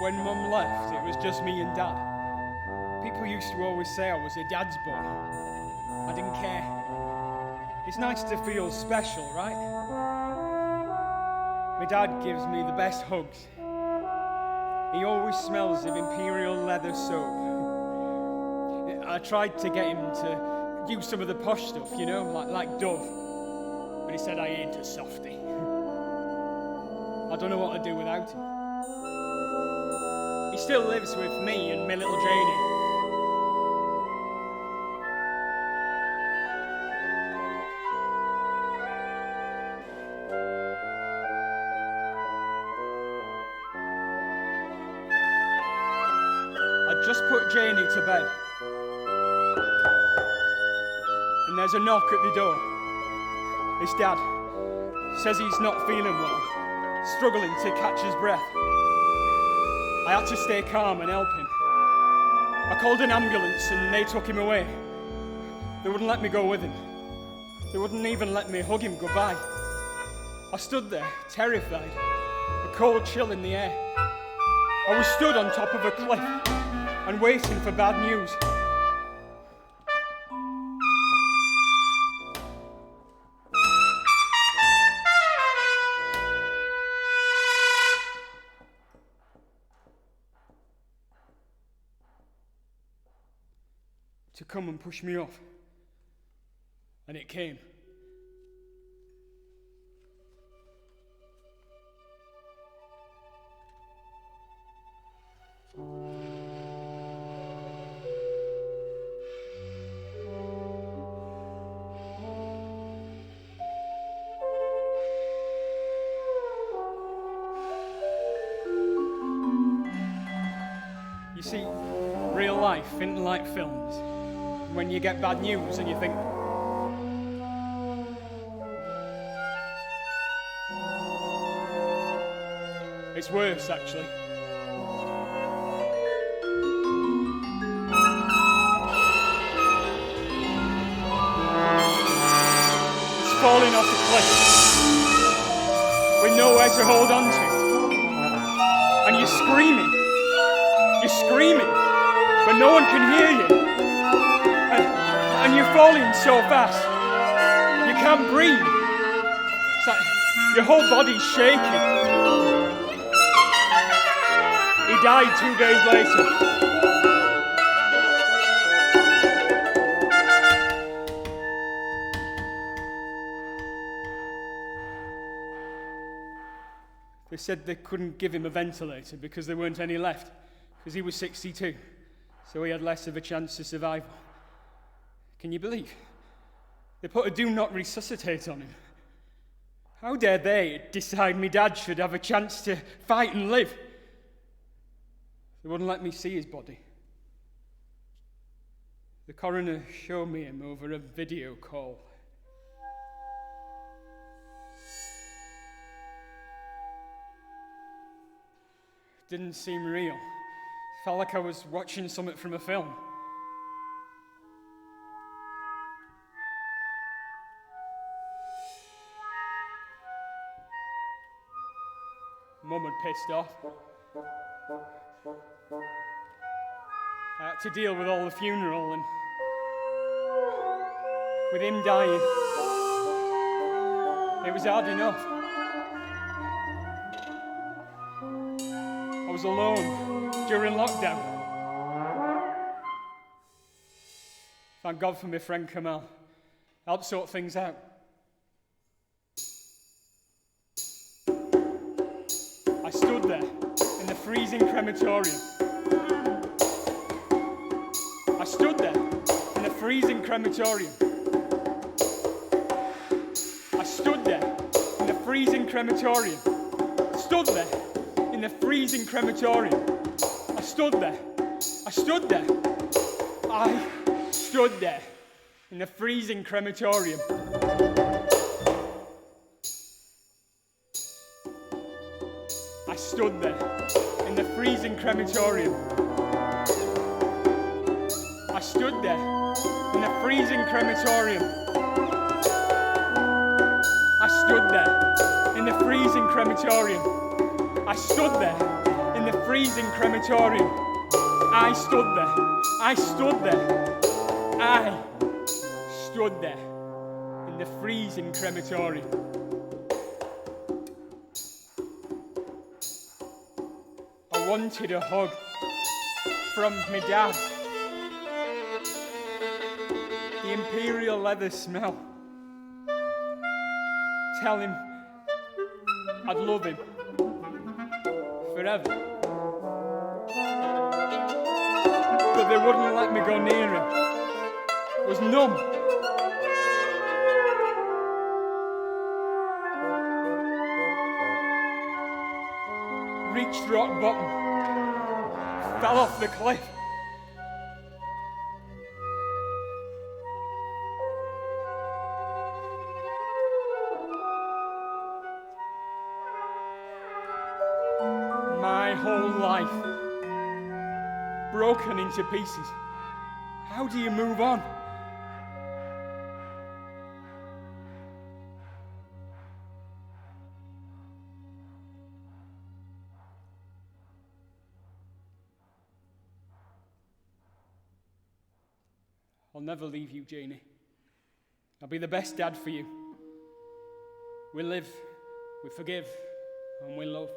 when Mum left, it was just me and Dad. People used to always say I was a dad's boy. I didn't care. It's nice to feel special, right? My dad gives me the best hugs. He always smells of imperial leather soap. I tried to get him to use some of the posh stuff, you know, like Dove. But he said I ain't a softie. I don't know what to do without him. He still lives with me and my little Janie. I just put Janie to bed. And there's a knock at the door. It's Dad. Says he's not feeling well, struggling to catch his breath. I had to stay calm and help him. I called an ambulance and they took him away. They wouldn't let me go with him. They wouldn't even let me hug him goodbye. I stood there, terrified, a cold chill in the air. I was stood on top of a cliff and waiting for bad news. To come and push me off. And it came. You see, real life isn't like films. When you get bad news and you think, it's worse actually. It's falling off the cliff with nowhere to hold on to. And you're screaming, but no one can hear you. And you're falling so fast, you can't breathe. It's like your whole body's shaking. He died 2 days later. They said they couldn't give him a ventilator because there weren't any left, because he was 62, so he had less of a chance to survival. Can you believe? They put a do not resuscitate on him. How dare they decide my dad should have a chance to fight and live? They wouldn't let me see his body. The coroner showed me him over a video call. It didn't seem real. It felt like I was watching something from a film. Mum had pissed off. I had to deal with all the funeral and with him dying. It was hard enough. I was alone during lockdown. Thank God for my friend Kamal. Helped sort things out. I stood there in the freezing crematorium. I stood there in the freezing crematorium. I stood there in the freezing crematorium. Stood there in the freezing crematorium. I stood there. I stood there. I stood there in the freezing crematorium. I stood there in the freezing crematorium. I stood there in the freezing crematorium. I stood there in the freezing crematorium. I stood there in the freezing crematorium. I stood there. I stood there. I stood there in the freezing crematorium. I wanted a hug from my dad. The imperial leather smell. Tell him I'd love him forever. But they wouldn't let me go near him. I was numb. Reached rock bottom. Fell off the cliff. My whole life broken into pieces. How do you move on? I'll never leave you, Janie. I'll be the best dad for you. We live, we forgive, and we love.